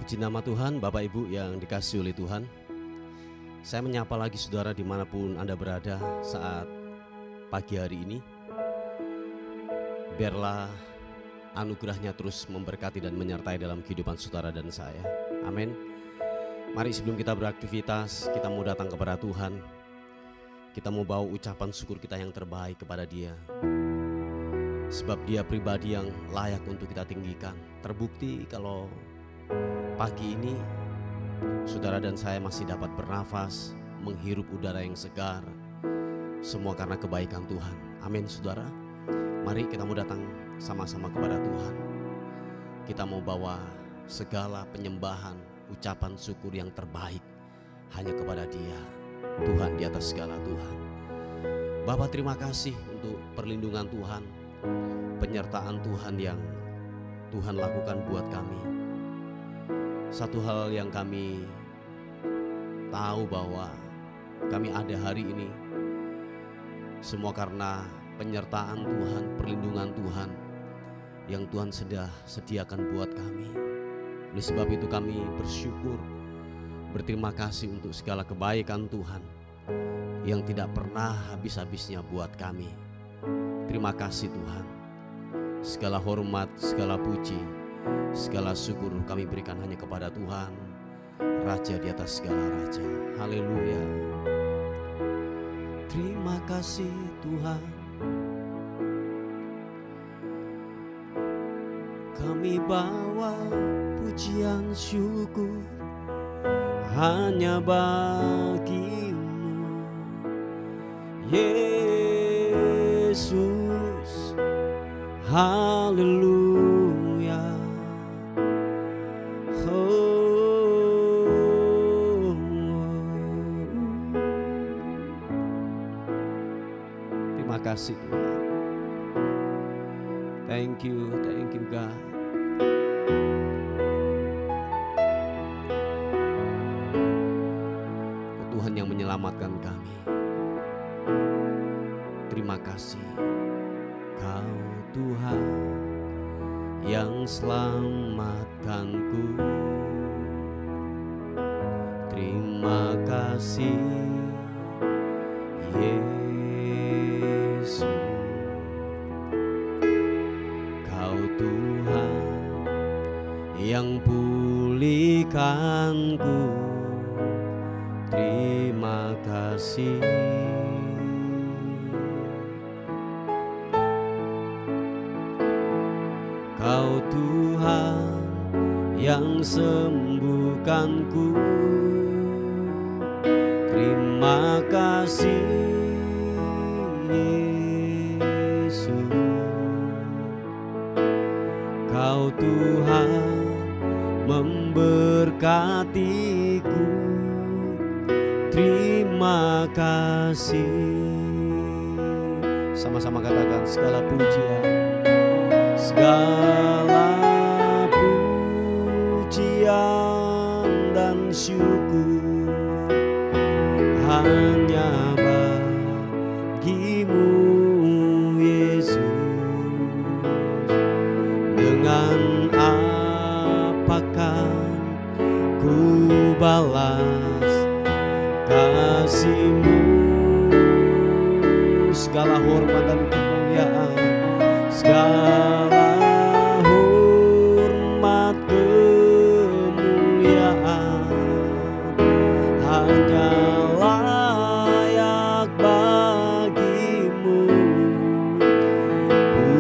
Puji nama Tuhan, Bapak Ibu yang dikasihi oleh Tuhan. Saya menyapa lagi saudara dimanapun Anda berada saat pagi hari ini. Biarlah anugerahnya terus memberkati dan menyertai dalam kehidupan saudara dan saya. Amin. Mari sebelum kita beraktivitas, kita mau datang kepada Tuhan. Kita mau bawa ucapan syukur kita yang terbaik kepada Dia. Sebab Dia pribadi yang layak untuk kita tinggikan. Terbukti kalau pagi ini saudara dan saya masih dapat bernafas, menghirup udara yang segar. Semua karena kebaikan Tuhan. Amin saudara. Mari kita mau datang sama-sama kepada Tuhan. Kita mau bawa segala penyembahan, ucapan syukur yang terbaik hanya kepada Dia, Tuhan di atas segala Tuhan. Bapa, terima kasih untuk perlindungan Tuhan, penyertaan Tuhan yang Tuhan lakukan buat kami. Satu hal yang kami tahu bahwa kami ada hari ini semua karena penyertaan Tuhan, perlindungan Tuhan yang Tuhan sudah sediakan buat kami. Oleh sebab itu kami bersyukur, berterima kasih untuk segala kebaikan Tuhan yang tidak pernah habis-habisnya buat kami. Terima kasih Tuhan. Segala hormat, segala puji, segala syukur kami berikan hanya kepada Tuhan, Raja di atas segala raja. Haleluya. Terima kasih Tuhan. Kami bawa pujian syukur hanya bagimu, Yesus. Haleluya. Terima kasih Tuhan. Thank you God. Tuhan yang menyelamatkan kami. Terima kasih. Kau Tuhan yang selamatkanku. Terima kasih Yesus. Kau Tuhan yang pulihkanku. Terima kasih. Kau Tuhan yang sembuhkanku. Terima kasih Yesus. Kau Tuhan memberkatiku. Terima kasih. Sama-sama katakan segala pujian, segala pujian dan syukur hanya bagimu Yesus. Dengan apakah ku balas kasih-Mu? Segala hormat dan kemuliaan, segala hormat kemuliaan hanya layak bagimu. Ku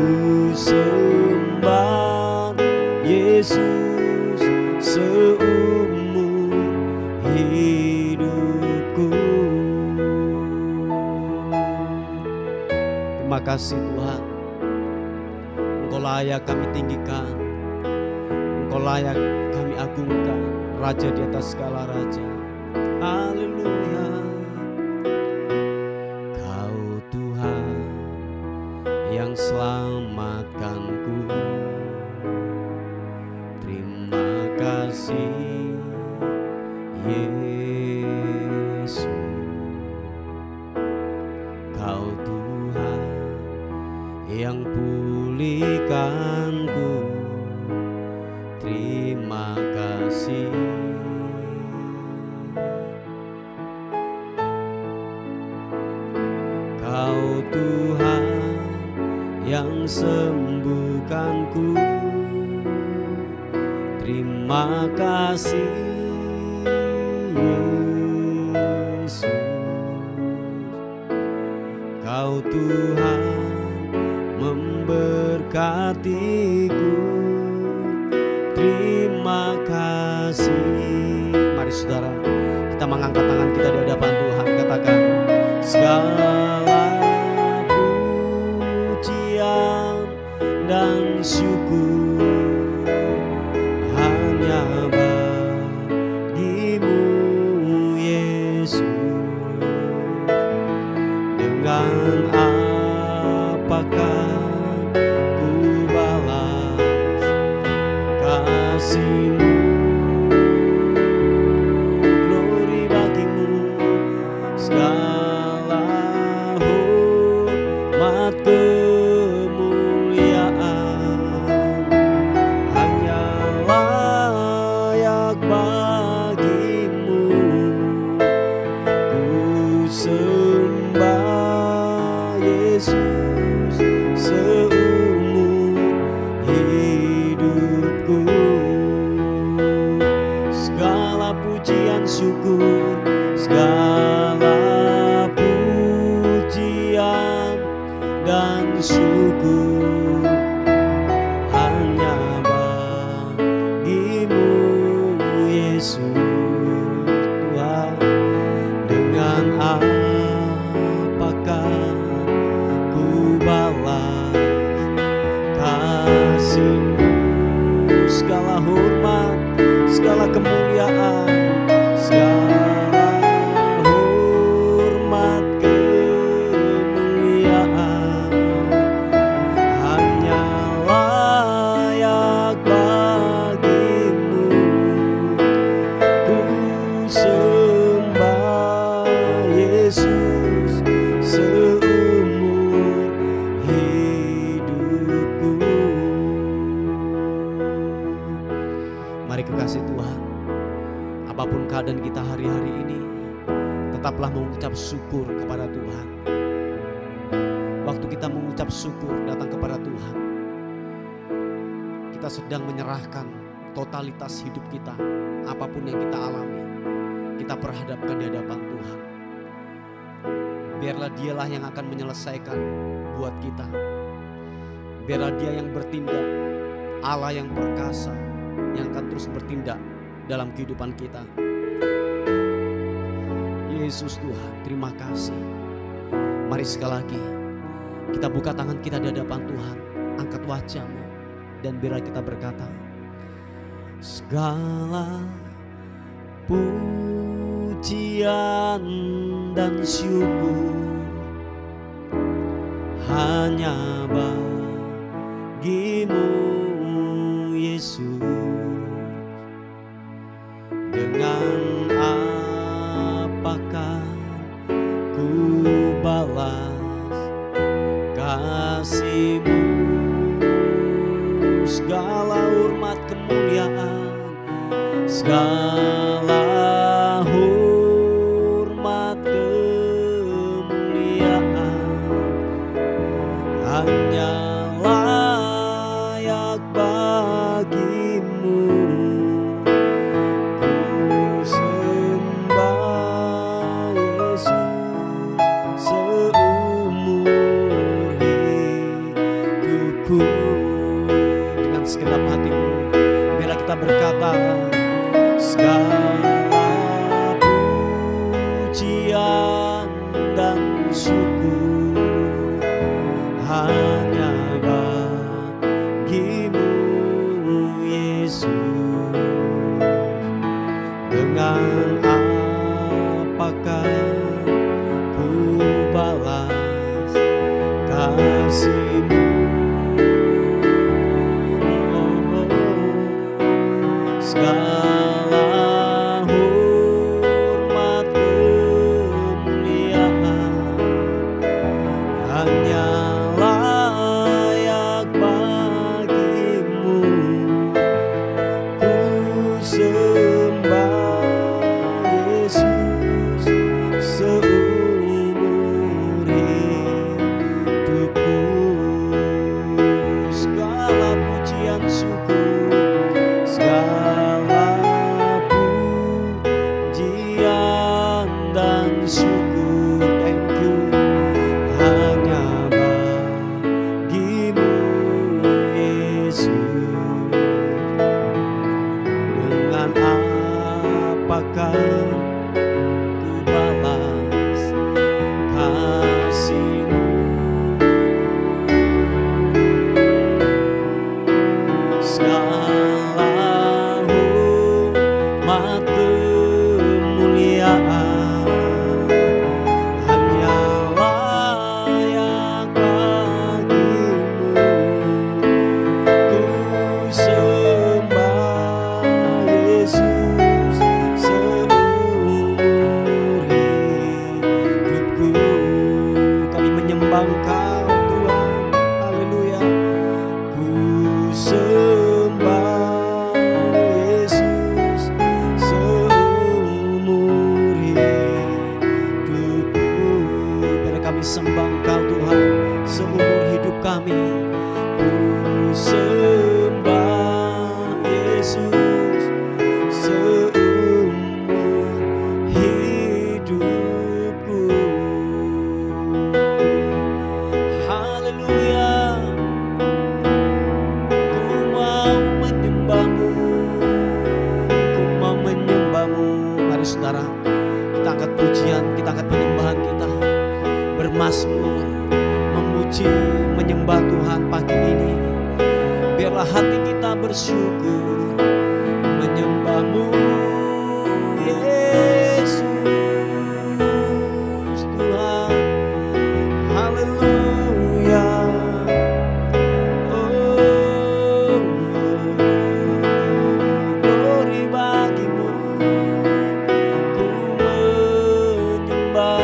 sembah Yesus seumur hidupku. Terima kasih Tuhan. Engkau layak kami tinggikan, Engkau layak kami agungkan, Raja di atas segala raja. Haleluya. Kau Tuhan yang selamatkanku. Terima kasih Yesus. Kau Tuhan yang pulihkanku. Terima kasih sembuhkanku. Terima kasih Yesus, Kau Tuhan memberkatiku. Terima kasih. Mari saudara, kita mengangkat tangan kita di hadapan Tuhan. Katakan, segala pujian dan syukur hanya bagimu Yesus. Dengan apakah ku balas kasih-Mu? Glory bagimu, segala hormat kemuliaan hanya layak bagimu. Ku sembah Yesus seumur hidupku. Segala pujian syukur, segala pujian dan syukur hanya bagimu Yesus. Tuhan, dengan apakah ku balas kasih-Mu? Segala hormat, segala kemuliaan, segala hormat kemuliaan hanya layak bagimu. Ku sembah Yesus seumur hidupku. Mari kekasih Tuhan, apapun keadaan kita hari-hari ini, tetaplah mengucap syukur kepada Tuhan. Waktu kita mengucap syukur datang kepada Tuhan, kita sedang menyerahkan totalitas hidup kita. Apapun yang kita alami, kita perhadapkan di hadapan Tuhan. Biarlah Dialah yang akan menyelesaikan buat kita. Biarlah Dia yang bertindak, Allah yang perkasa, yang akan terus bertindak dalam kehidupan kita. Yesus Tuhan, terima kasih. Mari sekali lagi kita buka tangan kita di hadapan Tuhan. Angkat wajah-Mu dan biarlah kita berkata, segala pujian dan syukur hanya bagimu Yesus. Dengan apakah ku balas kasih-Mu? Segala hormat kemuliaan, segala hormat kemuliaan hanya layak bagimu. Ku sembah Yesus seumur hidupku. Dengan segenap hatimu, biarlah kita berkata, segala pujian dan syukur hanya bagimu Yesus. Dengan apakah ku balas kasih-Mu? Segala sembah Yesus seumur hidupku. Haleluya, ku mau menyembahmu, ku mau menyembahmu. Mari saudara, kita angkat pujian, kita angkat penyembahan kita, bermazmur, memuji, menyembah Tuhan pagi ini. Biarlah hati kita bersyukur, menyembahmu Yesus Tuhan. Haleluya. Oh, glory bagimu, ku menyembah,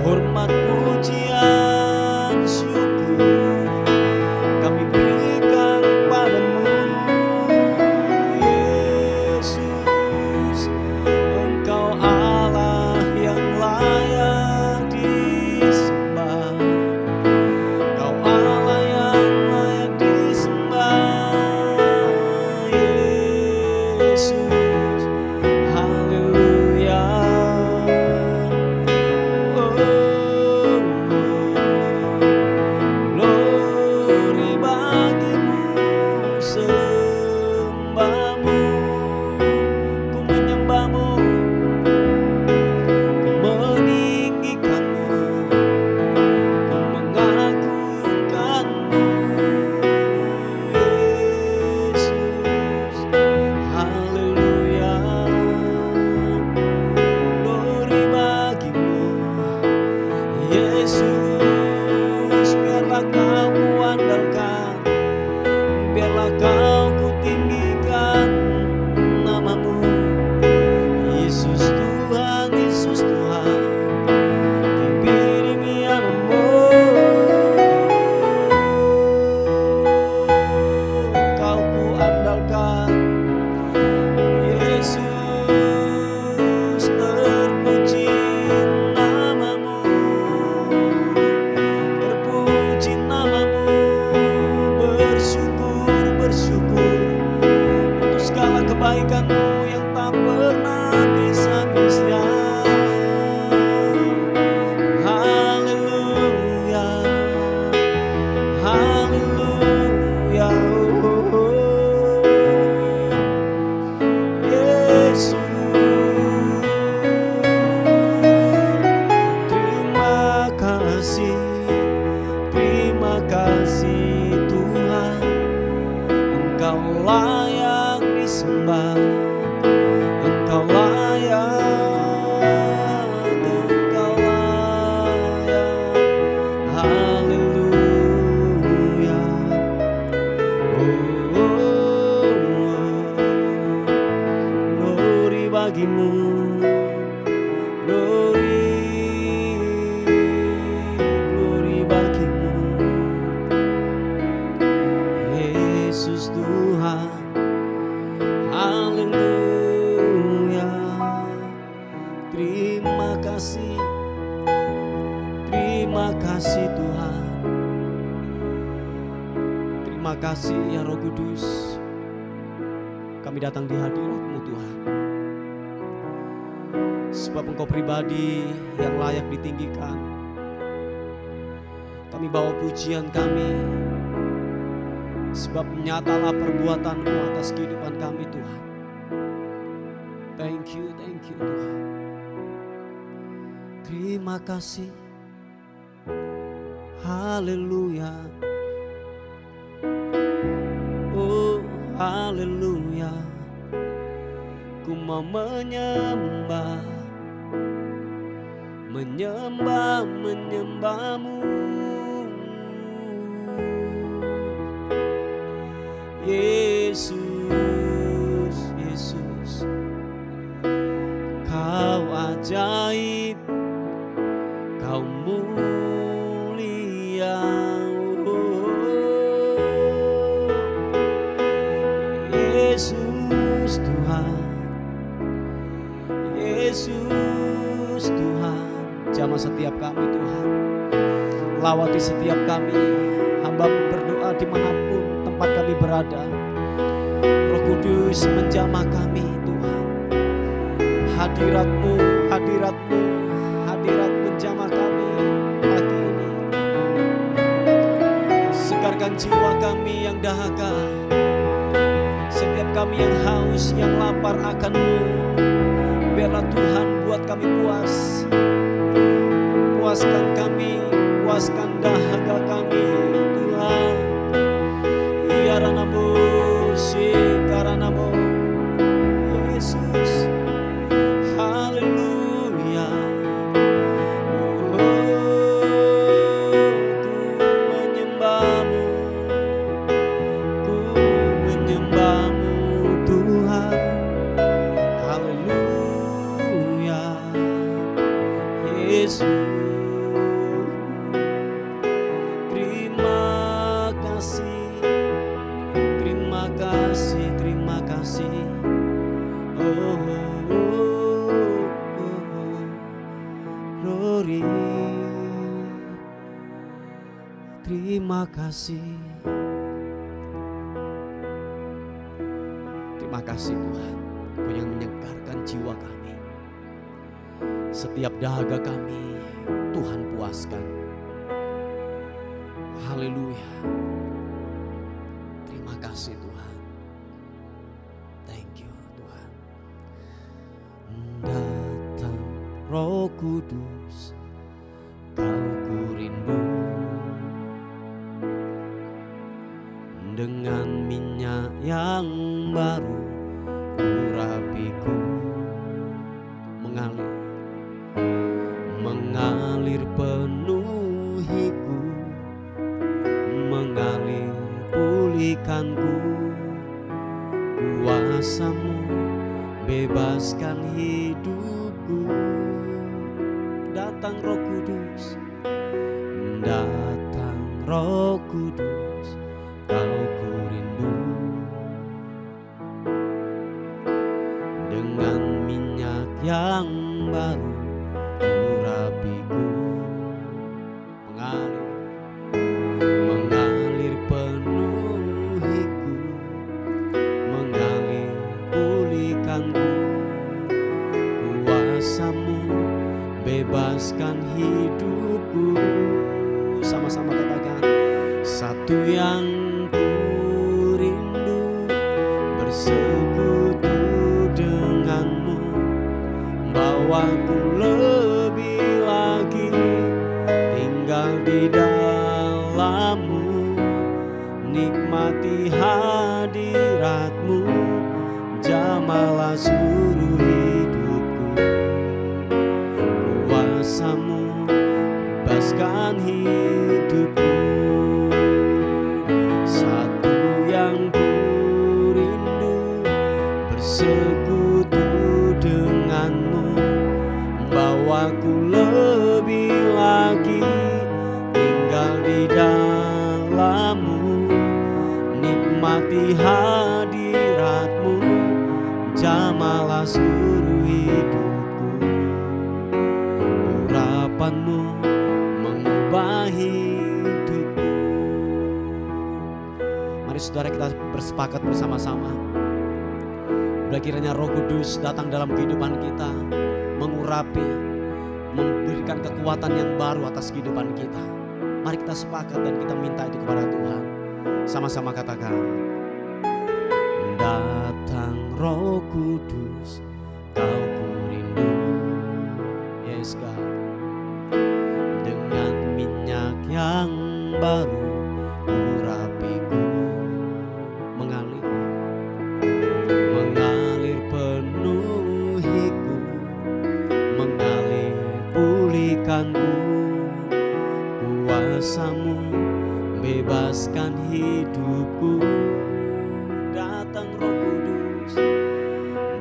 hormat pujian syukur kami berikan padamu Yesus. Engkau Allah yang layak disembah, Engkau Allah yang layak disembah Yesus. Haleluya. Glory bagimu, sembahmu, ku menyembahmu, ku meninggikanmu, ku mengagungkanmu Yesus. Haleluya. Glory bagimu Yesus. Biarlah kau kuandalkan, biarlah kau kutinggikan namamu Yesus Tuhan, Yesus Tuhan. Kibirimi anamu, kau kuandalkan Yesus. Terpuji namamu, terpuji namamu, bersyukur, bersyukur untuk segala kebaikanmu yang tak pernah bisa-bisa. Haleluya, haleluya, Yesus. Terima kasih Tuhan, Engkau layak disembah, Engkau layak, Engkau layak. Haleluya. Glory bagimu, glory bagimu Yesus Tuhan. Haleluya. Terima kasih Tuhan. Terima kasih ya Roh Kudus, kami datang di hadirat-Mu Tuhan, sebab Engkau pribadi yang layak ditinggikan. Kami bawa pujian kami, sebab nyatalah perbuatan-Mu atas kehidupan kami Tuhan. Thank you Tuhan. Terima kasih. Haleluya. Oh haleluya. Ku mau menyembahmu Yesus, Yesus. Kau ajaib, Kau mulia, Yesus Tuhan, Yesus Tuhan. Jamah setiap kami Tuhan. lawati setiap kami. Hamba-Mu berdoa dimanapun tempat kami berada. Roh Kudus menjamah kami Tuhan. Hadirat-Mu, hadirat-Mu, hadirat menjamah kami pagi ini. Segarkan jiwa kami yang dahaga, setiap kami yang haus, yang lapar akan-Mu. Biarlah Tuhan buat kami puas. Puaskan kami, puaskan dahaga kami Tuhan. Ya Ranamu, Sikaranamu, Yesus. Haleluya. Oh, ku menyembah-Mu, ku menyembah-Mu Tuhan. Haleluya, Yesus. Terima kasih, terima kasih, terima kasih. Oh, oh, oh, oh. Glory. Terima kasih. Terima kasih Tuhan, Kau yang menyegarkan jiwa kami. Setiap dahaga kami Tuhan puaskan. Haleluya. Terima kasih Tuhan. Thank you Tuhan. Datang Roh Kudus, Kau ku rindu. Dengan minyak yang baru urapiku mengalir, mengalir penuhiku, mengalir pulihkanku. Kuasa-Mu bebaskan hidupku. Datang Roh Kudus, datang Roh Kudus, Kau ku rindu. Dengan minyak yang baru urapiku, mengalir, mengalir penuhiku, mengalir pulihkanku. Kuasa-Mu bebaskan hidupku. Sama-sama katakan. Satu yang ku rindu, bersekutu dengan-Mu, bawaku lebih lagi tinggal di dalam-Mu, nikmati hadirat-Mu, jamalah seluruh hidupku. Kuasa-Mu bebaskan hidupku. Satu yang ku rindu, bersekutu dengan-Mu, bawaku lebih lagi tinggal di dalam-Mu, nikmati hadirat-Mu, jamalah seluruh hidupku. Urapan-Mu mengubah hidupku. Mari saudara kita bersepakat bersama-sama. Udah kiranya Roh Kudus datang dalam kehidupan kita, mengurapi, memberikan kekuatan yang baru atas kehidupan kita. Mari kita sepakat dan kita minta itu kepada Tuhan. Sama-sama katakan. Datang Roh Kudus, Kau ku rindu. Yes God. Dengan minyak yang baru urapiku, mengalir, mengalir penuhiku, mengalir pulihkanku. Kuasa-Mu bebaskan hidupku. Datang Roh Kudus,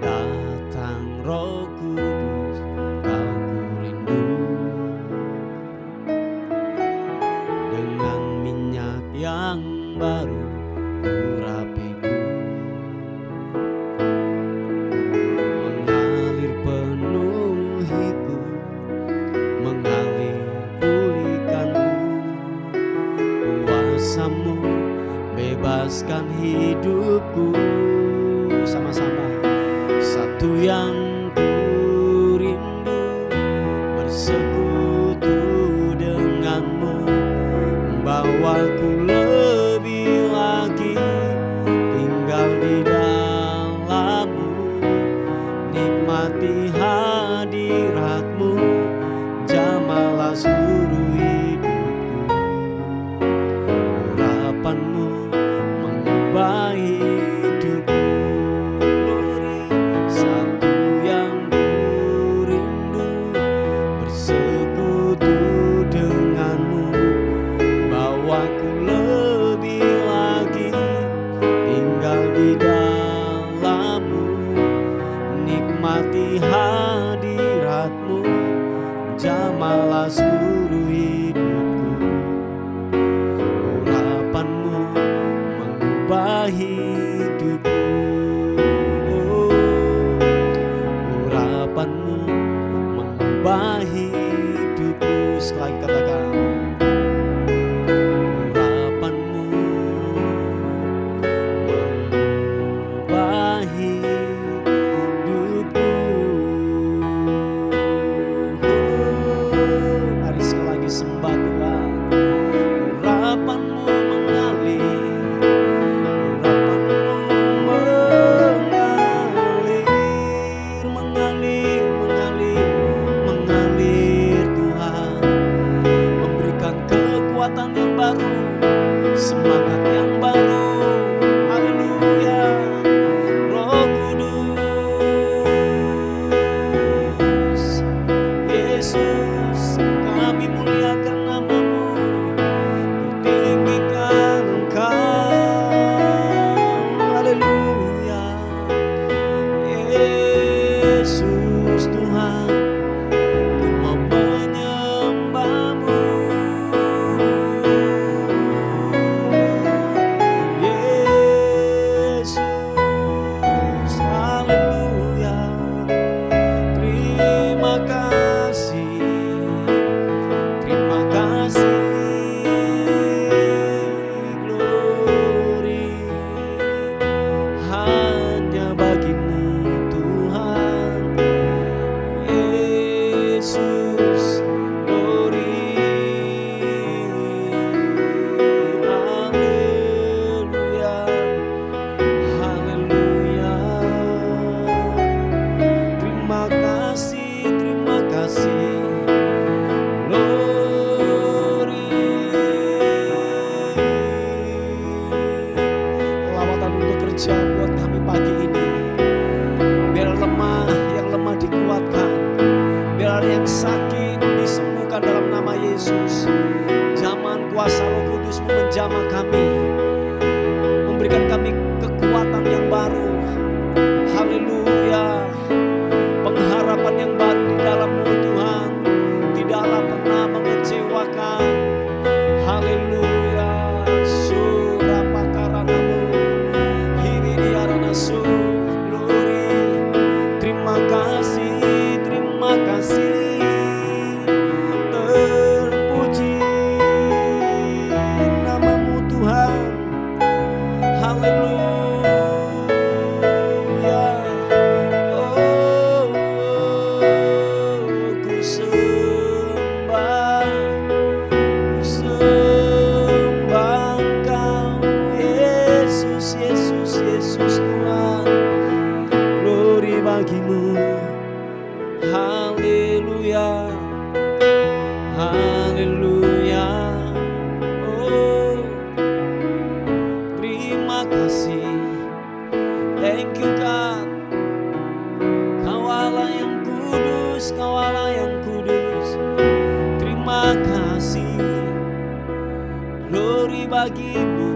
datang Roh Kudus, Kau ku rindu. Dengan minyak yang baru urapiku, mengalir penuhiku, mengalir pulihkanku. kuasa-Mu bebaskan hidupku. Sama-sama. Satu yang ku rindu, bersekutu denganmu, bawaku lebih lagi tinggal di dalammu, nikmati hadiratmu, jamalah seluruh hidupku. Urapanmu mengubah hidupku. Glory. Satu yang ku rindu, bersekutu denganmu, bawaku lebih lagi tinggal di dalammu, nikmati hadiratmu, jamalah seluruh hidupku. Urapanmu mengubah hidupku. Urapanmu mengubah hidupku. Sekali katakan, urapanmu mengubah hidupku. Mari sekali lagi sembah Tuhan. Urapanmu mengalir, urapanmu mengalir Tuhan, memberikan kekuatan yang baru, semangat yang baru. Haleluya. Roh Kudus, Yesus, kami muliakan nama-Mu, tinggikan Engkau. Haleluya. Yesus Tuhan, ku mau menyembah-Mu. Yesus, haleluya. Terima kasih, terima kasih. Glory hanya bagimu Tuhan. Yesus, glory. Haleluya, haleluya. Terima kasih, terima kasih. Glory. Lawatan untuk kerja buat kami pagi ini. Biar yang lemah dikuatkan, biar yang sakit disembuhkan dalam nama Yesus. Zaman kuasa Roh Kudus menjamah kami, memberikan kami kekuatan yang baru. Haleluya. Pengharapan yang baru di dalam-Mu Tuhan, tidaklah pernah mengecewakan. Haleluya. Surapakaranamu, hiridiaranasu. Glory. Terima kasih, terima kasih. Terpuji nama-Mu Tuhan. Haleluya. Oh, ku sembah Engkau. Yesus, Yesus, Yesus Tuhan. Glory bagimu. Haleluya, haleluya. Oh, terima kasih. Thank you God. Kau Allah yang kudus, Kau Allah yang kudus. Terima kasih. Glory bagimu.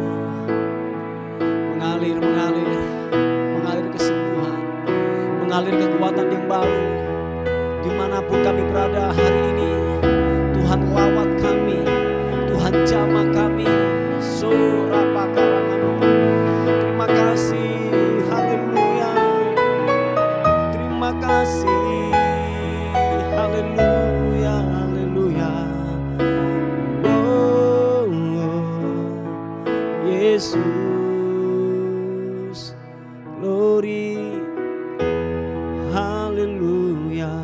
Mengalir, mengalir, mengalir kesembuhan, mengalir kekuatan yang baru. Dimanapun kami berada hari ini, Tuhan lawat kami, Tuhan jamah kami. Surapakaranamu. Terima kasih. Haleluya. Terima kasih. Haleluya, haleluya. Oh, oh. Yesus. Glory, haleluya.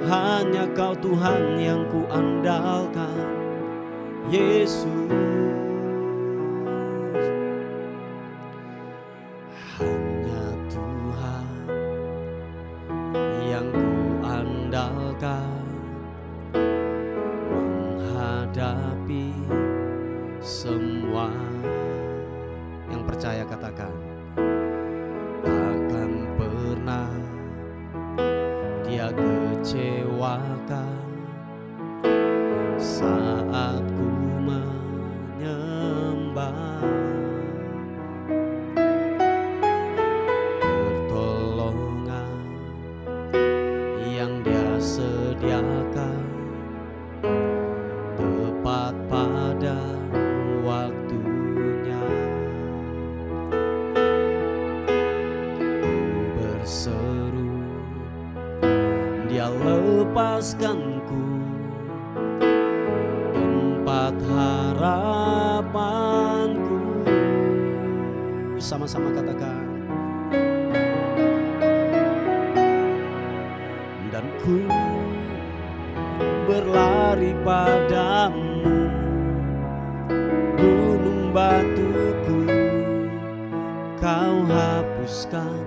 Hanya Kau Tuhan yang ku andalkan, Yesus. Hanya Tuhan yang ku andalkan menghadapi semua. Yang percaya katakan, takkan pernah Dia kecewakan saat ku menyembah. Pertolongan yang Dia sediakan tepat pada waktunya. Ku berseru, Dia lepaskanku tempat harapanku. Sama-sama katakan. Dan ku berlari padamu, gunung batuku, Kau hapuskan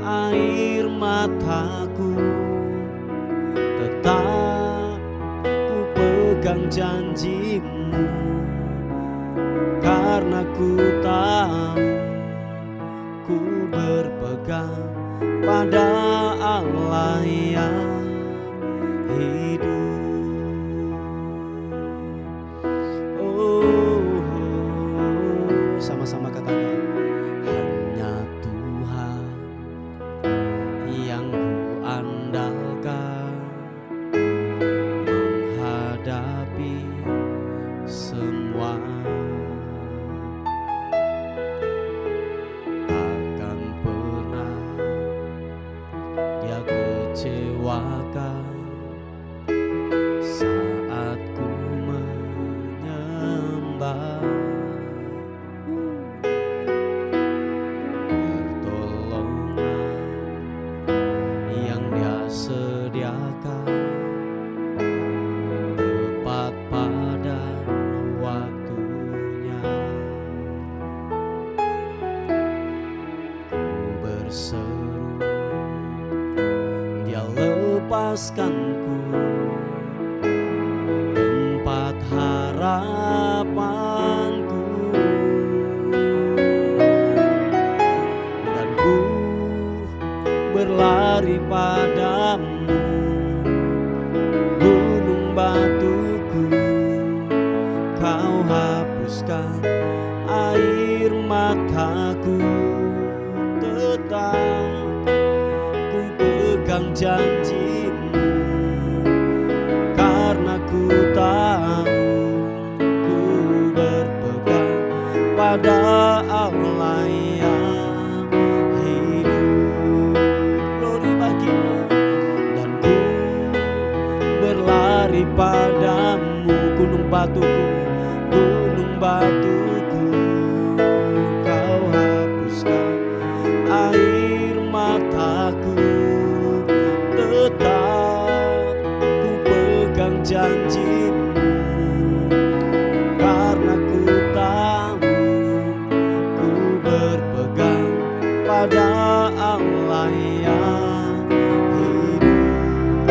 air mataku. Tetap ku pegang janji-Mu, karena ku tahu ku berpegang pada Allah yang hidup. Oh, sama-sama katakan, hanya Tuhan yang ku andalkan menghadapi semua. Takkan pernah Dia kecewakan saat ku menyembah. Pertolongan yang Dia sediakan tepat pada waktunya. Ku berseru, Dia lepaskanku tempat harapanku. Dan ku berlari padamu, gunung batuku, Kau hapuskan air mataku. Tetap ku pegang janji-Mu, karena ku tahu ku berpegang pada Allah yang hidup. Glory bagi-Mu. Dan ku berlari padamu, gunung batuku, gunung batuku, Kau hapuskan air mataku. Tetap ku pegang janji-Mu, karena ku tahu ku berpegang pada Allah yang hidup.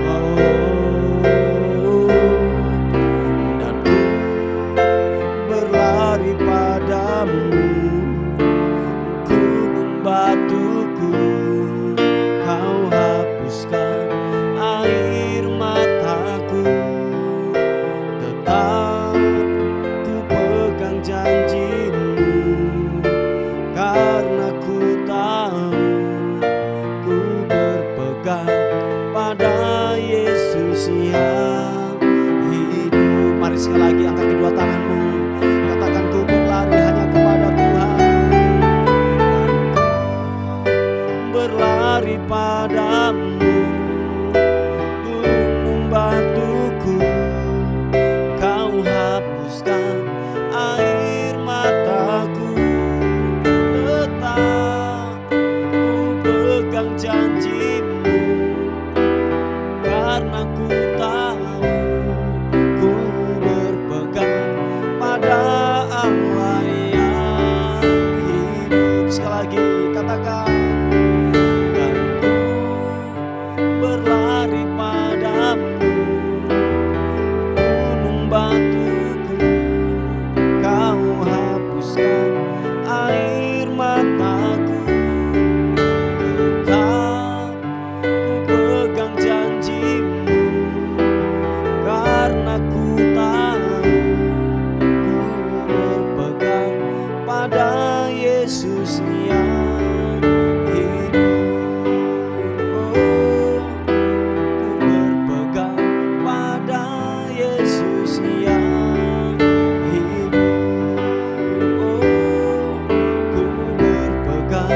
Oh, dan ku berlari padamu, gunung batuku, Kau hapuskan air mataku. Tetap ku pegang janji-Mu, karena ku tahu ku berpegang pada Yesus yang hidup. Mari sekali lagi angkat kedua tanganmu, katakan, ku berlari hanya kepada Tuhan. Berlari padamu, gunung batuku, tahu ku berpegang pada Allah yang hidup. Sekali lagi katakan, dan ku berlari padamu, gunung batuku kau hapuskan air mataku. Tetap ku pegang janjimu, karena ku tahu ku berpegang pada Yesus yang hidup. Oh, ku berpegang pada Yesus yang hidup. Oh, ku berpegang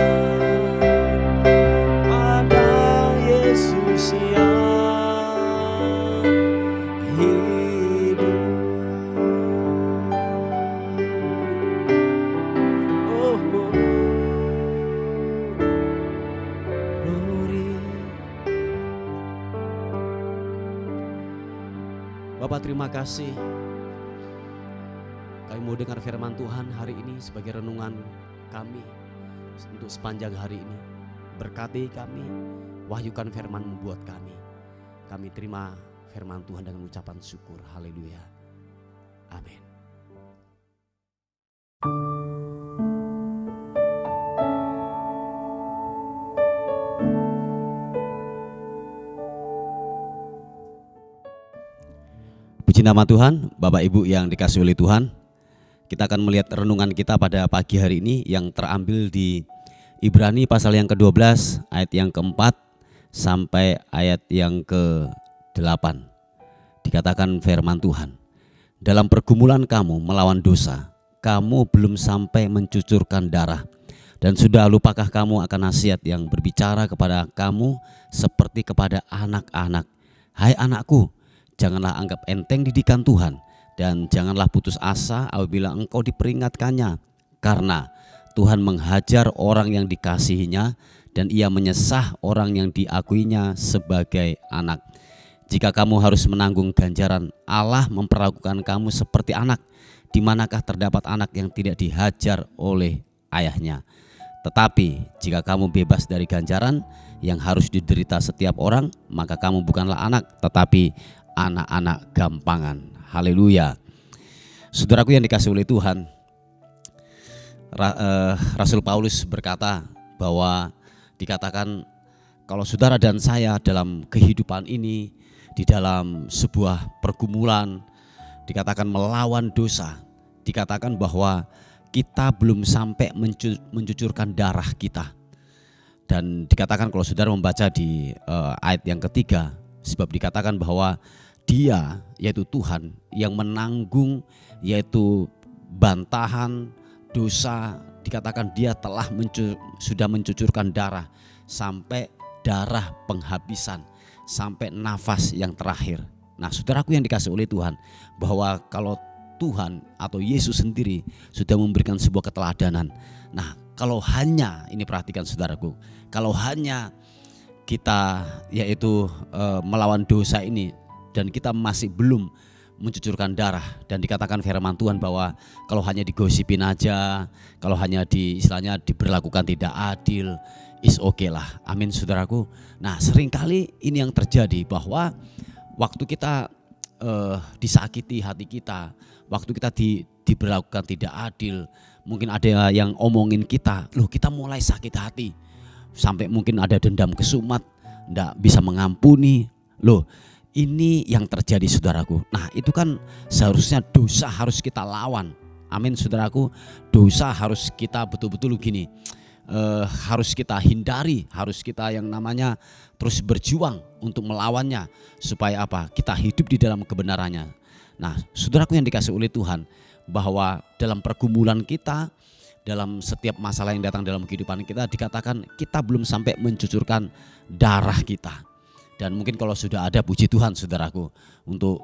pada Yesus yang hidup. Oh, glory. Bapak, terima kasih. Kami mau dengar firman Tuhan hari ini sebagai renungan kami untuk sepanjang hari ini. Berkati kami, wahyukan firman-Mu buat kami. Kami terima firman Tuhan dengan ucapan syukur. Haleluya. Amin. Puji nama Tuhan, Bapak Ibu yang dikasihi oleh Tuhan. Kita akan melihat renungan kita pada pagi hari ini yang terambil di Ibrani pasal yang ke-12 ayat yang ke-4 sampai ayat yang ke-8. Dikatakan firman Tuhan, dalam pergumulan kamu melawan dosa, kamu belum sampai mencucurkan darah. Dan sudah lupakah kamu akan nasihat yang berbicara kepada kamu seperti kepada anak-anak? Hai anakku, janganlah anggap enteng didikan Tuhan, dan janganlah putus asa apabila engkau diperingatkannya, karena Tuhan menghajar orang yang dikasihinya, dan ia menyesah orang yang diakuinya sebagai anak. Jika kamu harus menanggung ganjaran, Allah memperlakukan kamu seperti anak. Di manakah terdapat anak yang tidak dihajar oleh ayahnya? Tetapi jika kamu bebas dari ganjaran yang harus diderita setiap orang, maka kamu bukanlah anak, tetapi anak-anak gampangan. Haleluya. Saudaraku yang dikasihi oleh Tuhan, Rasul Paulus berkata bahwa dikatakan kalau saudara dan saya dalam kehidupan ini, di dalam sebuah pergumulan, dikatakan melawan dosa, dikatakan bahwa kita belum sampai mencucurkan darah kita. Dan dikatakan kalau saudara membaca di ayat yang ketiga, sebab dikatakan bahwa Dia, yaitu Tuhan, yang menanggung yaitu bantahan dosa, dikatakan Dia telah sudah mencucurkan darah sampai darah penghabisan, sampai nafas yang terakhir. Nah, saudaraku yang dikasihi oleh Tuhan, bahwa kalau Tuhan atau Yesus sendiri sudah memberikan sebuah keteladanan. Nah, kalau hanya, ini perhatikan saudaraku, kalau hanya kita yaitu melawan dosa ini dan kita masih belum mencucurkan darah, dan dikatakan firman Tuhan bahwa kalau hanya digosipin aja, kalau hanya istilahnya diberlakukan tidak adil, is okay lah. Amin saudaraku. Nah, seringkali ini yang terjadi, bahwa waktu kita disakiti hati kita, waktu kita diberlakukan tidak adil, mungkin ada yang omongin kita, loh kita mulai sakit hati, sampai mungkin ada dendam kesumat, enggak bisa mengampuni. Loh, ini yang terjadi saudaraku. Nah, itu kan seharusnya dosa harus kita lawan. Amin saudaraku. Dosa harus kita betul-betul gini, harus kita hindari, harus kita yang namanya terus berjuang untuk melawannya, supaya apa? Kita hidup di dalam kebenarannya. Nah, saudaraku yang dikasihi oleh Tuhan, bahwa dalam pergumulan kita, dalam setiap masalah yang datang dalam kehidupan kita, dikatakan kita belum sampai mencucurkan darah kita. Dan mungkin kalau sudah ada, puji Tuhan saudaraku, untuk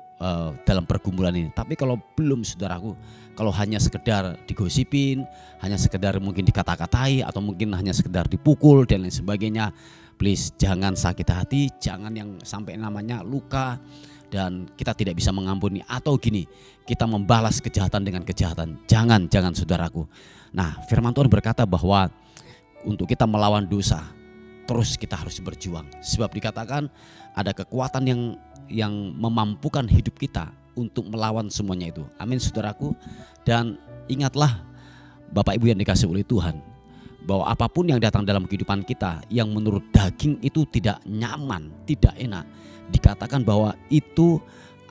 dalam pergumulan ini. Tapi kalau belum saudaraku, kalau hanya sekedar digosipin, hanya sekedar mungkin dikata-katai, atau mungkin hanya sekedar dipukul dan lain sebagainya, Please jangan sakit hati, jangan yang sampai namanya luka dan kita tidak bisa mengampuni, atau gini, kita membalas kejahatan dengan kejahatan. Jangan saudaraku. Nah, firman Tuhan berkata bahwa untuk kita melawan dosa, terus kita harus berjuang. Sebab dikatakan ada kekuatan yang memampukan hidup kita untuk melawan semuanya itu. Amin saudaraku. Dan ingatlah Bapak Ibu yang dikasihi oleh Tuhan, bahwa apapun yang datang dalam kehidupan kita yang menurut daging itu tidak nyaman, tidak enak, dikatakan bahwa itu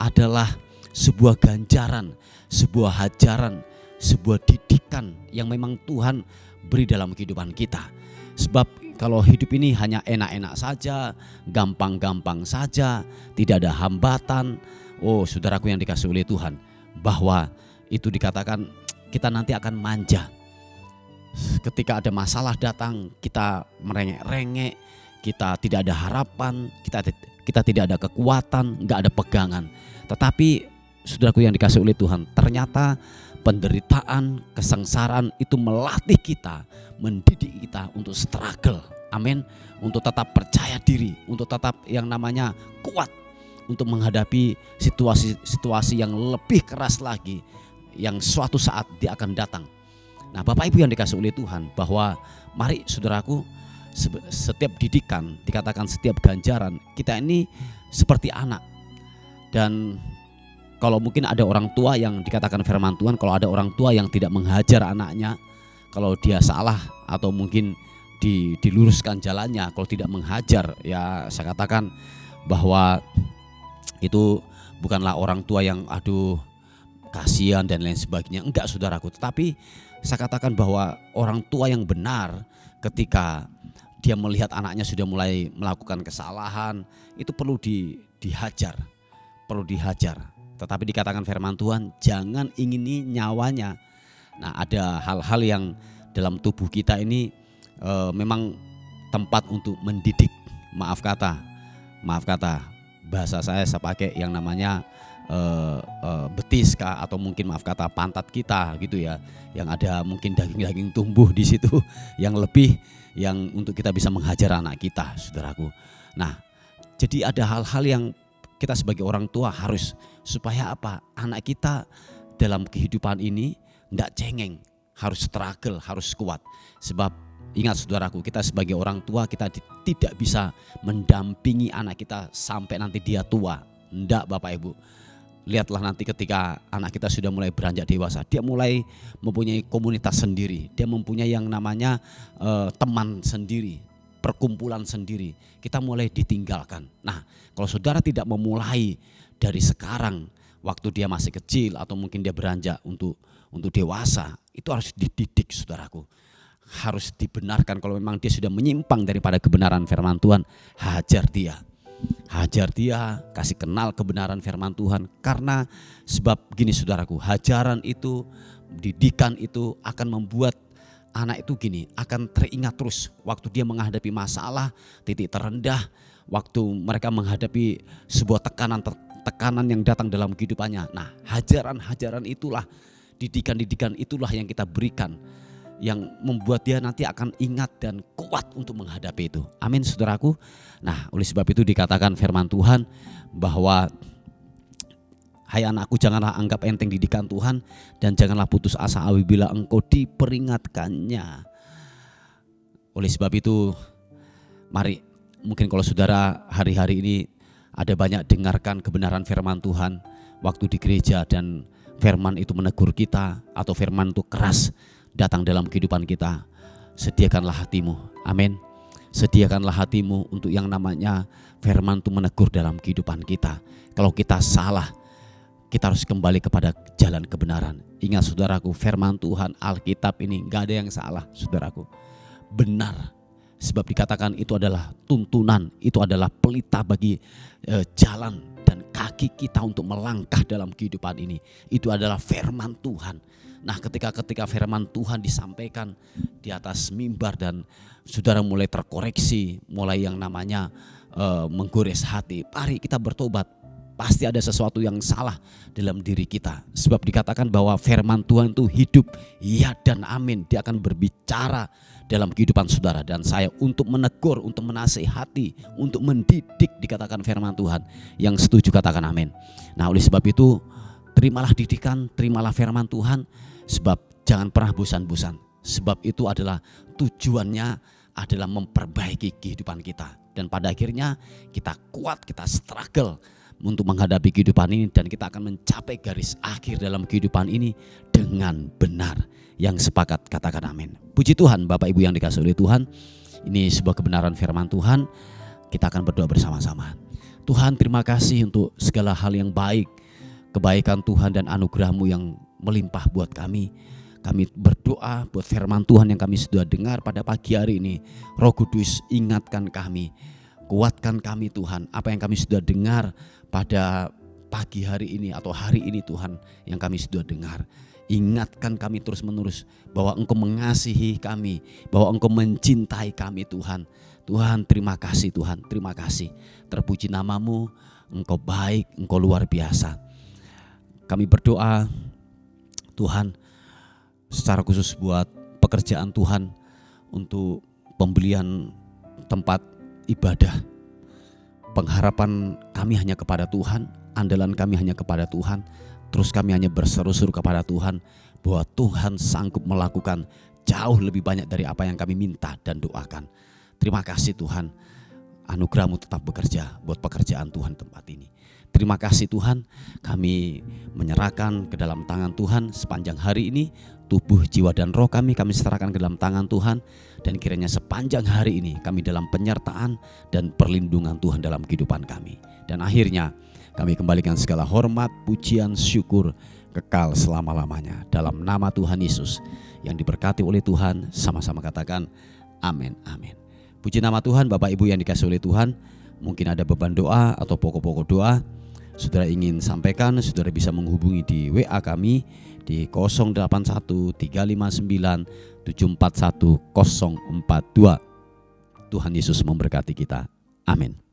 adalah sebuah ganjaran, sebuah hajaran, sebuah didikan yang memang Tuhan beri dalam kehidupan kita. Sebab kalau hidup ini hanya enak-enak saja, gampang-gampang saja, tidak ada hambatan, saudaraku yang dikasihi oleh Tuhan, bahwa itu dikatakan kita nanti akan manja. Ketika ada masalah datang, kita merengek-rengek, kita tidak ada harapan, kita tidak ada kekuatan, nggak ada pegangan. Tetapi saudaraku yang dikasihi oleh Tuhan, ternyata penderitaan, kesengsaraan itu melatih kita, mendidik kita untuk struggle. Amin. Untuk tetap percaya diri, untuk tetap yang namanya kuat, untuk menghadapi situasi-situasi yang lebih keras lagi, yang suatu saat dia akan datang. Nah, Bapak Ibu yang dikasihi oleh Tuhan, bahwa mari saudaraku, setiap didikan, dikatakan setiap ganjaran, kita ini seperti anak. Dan kalau mungkin ada orang tua yang dikatakan firman Tuhan, kalau ada orang tua yang tidak menghajar anaknya, kalau dia salah atau mungkin diluruskan jalannya, kalau tidak menghajar, ya saya katakan bahwa itu bukanlah orang tua yang kasihan dan lain sebagainya. Enggak saudaraku, tetapi saya katakan bahwa orang tua yang benar ketika dia melihat anaknya sudah mulai melakukan kesalahan, itu perlu dihajar, perlu dihajar. Tetapi dikatakan firman Tuhan, jangan ingini nyawanya. Nah, ada hal-hal yang dalam tubuh kita ini memang tempat untuk mendidik. Maaf kata bahasa saya pakai yang namanya betis kah, atau mungkin maaf kata pantat kita gitu ya, yang ada mungkin daging-daging tumbuh di situ yang lebih, yang untuk kita bisa menghajar anak kita, saudaraku. Nah, jadi ada hal-hal yang kita sebagai orang tua harus, supaya apa? Anak kita dalam kehidupan ini enggak cengeng, harus struggle, harus kuat. Sebab ingat saudaraku, kita sebagai orang tua, kita tidak bisa mendampingi anak kita sampai nanti dia tua. Enggak Bapak Ibu. Lihatlah nanti ketika anak kita sudah mulai beranjak dewasa, dia mulai mempunyai komunitas sendiri, dia mempunyai yang namanya teman sendiri, perkumpulan sendiri. Kita mulai ditinggalkan. Nah, kalau saudara tidak memulai dari sekarang, waktu dia masih kecil atau mungkin dia beranjak untuk dewasa, itu harus dididik saudaraku. Harus dibenarkan. Kalau memang dia sudah menyimpang daripada kebenaran firman Tuhan, hajar dia. Hajar dia, kasih kenal kebenaran firman Tuhan. Karena sebab gini saudaraku, hajaran itu, didikan itu akan membuat anak itu gini, akan teringat terus waktu dia menghadapi masalah, titik terendah, waktu mereka menghadapi sebuah tekanan yang datang dalam kehidupannya. Nah, hajaran itulah, didikan itulah yang kita berikan, yang membuat dia nanti akan ingat dan kuat untuk menghadapi itu. Amin saudaraku. Nah, oleh sebab itu dikatakan firman Tuhan bahwa hai anakku, janganlah anggap enteng didikan Tuhan, dan janganlah putus asa apabila engkau diperingatkannya. Oleh sebab itu, mari, mungkin kalau saudara hari-hari ini ada banyak dengarkan kebenaran firman Tuhan waktu di gereja, dan firman itu menegur kita, atau firman itu keras datang dalam kehidupan kita, sediakanlah hatimu. Amin. Sediakanlah hatimu untuk yang namanya firman itu menegur dalam kehidupan kita. Kalau kita salah, kita harus kembali kepada jalan kebenaran. Ingat saudaraku, firman Tuhan, Alkitab ini gak ada yang salah saudaraku. Benar. Sebab dikatakan itu adalah tuntunan, itu adalah pelita bagi jalan dan kaki kita untuk melangkah dalam kehidupan ini. Itu adalah firman Tuhan. Nah, ketika firman Tuhan disampaikan di atas mimbar dan saudara mulai terkoreksi, mulai yang namanya menggores hati, mari kita bertobat. pasti ada sesuatu yang salah dalam diri kita. Sebab dikatakan bahwa firman Tuhan itu hidup, ya dan amin. Dia akan berbicara dalam kehidupan saudara dan saya untuk menegur, untuk menasihati, untuk mendidik, dikatakan firman Tuhan. Yang setuju katakan amin. Nah, oleh sebab itu terimalah didikan, terimalah firman Tuhan, sebab jangan pernah bosan-bosan. Sebab itu adalah tujuannya adalah memperbaiki kehidupan kita. Dan pada akhirnya kita kuat, kita struggle untuk menghadapi kehidupan ini, dan kita akan mencapai garis akhir dalam kehidupan ini dengan benar. Yang sepakat katakan amin. Puji Tuhan, Bapak Ibu yang dikasihi oleh Tuhan, ini sebuah kebenaran firman Tuhan. Kita akan berdoa bersama-sama. Tuhan, terima kasih untuk segala hal yang baik, kebaikan Tuhan dan anugerah-Mu yang melimpah buat kami. Kami berdoa buat firman Tuhan yang kami sudah dengar pada pagi hari ini. Roh Kudus, ingatkan kami, kuatkan kami Tuhan, apa yang kami sudah dengar pada pagi hari ini atau hari ini Tuhan yang kami sudah dengar. Ingatkan kami terus menerus bahwa Engkau mengasihi kami, bahwa Engkau mencintai kami Tuhan. Tuhan, terima kasih Tuhan, terima kasih. Terpuji nama-Mu, Engkau baik, Engkau luar biasa. Kami berdoa Tuhan secara khusus buat pekerjaan Tuhan untuk pembelian tempat ibadah. Pengharapan kami hanya kepada Tuhan, andalan kami hanya kepada Tuhan. Terus kami hanya berseru-seru kepada Tuhan bahwa Tuhan sanggup melakukan jauh lebih banyak dari apa yang kami minta dan doakan. Terima kasih Tuhan, anugerah-Mu tetap bekerja buat pekerjaan Tuhan tempat ini. Terima kasih Tuhan, kami menyerahkan ke dalam tangan Tuhan sepanjang hari ini. Tubuh, jiwa dan roh kami serahkan ke dalam tangan Tuhan. Dan kiranya sepanjang hari ini kami dalam penyertaan dan perlindungan Tuhan dalam kehidupan kami. Dan akhirnya kami kembalikan segala hormat, pujian, syukur kekal selama-lamanya. Dalam nama Tuhan Yesus yang diberkati oleh Tuhan, sama-sama katakan amin, amin. Puji nama Tuhan. Bapak Ibu yang dikasihi oleh Tuhan, mungkin ada beban doa atau pokok-pokok doa saudara ingin sampaikan, saudara bisa menghubungi di WA kami di 081 359 741 042. Tuhan Yesus memberkati kita. Amin.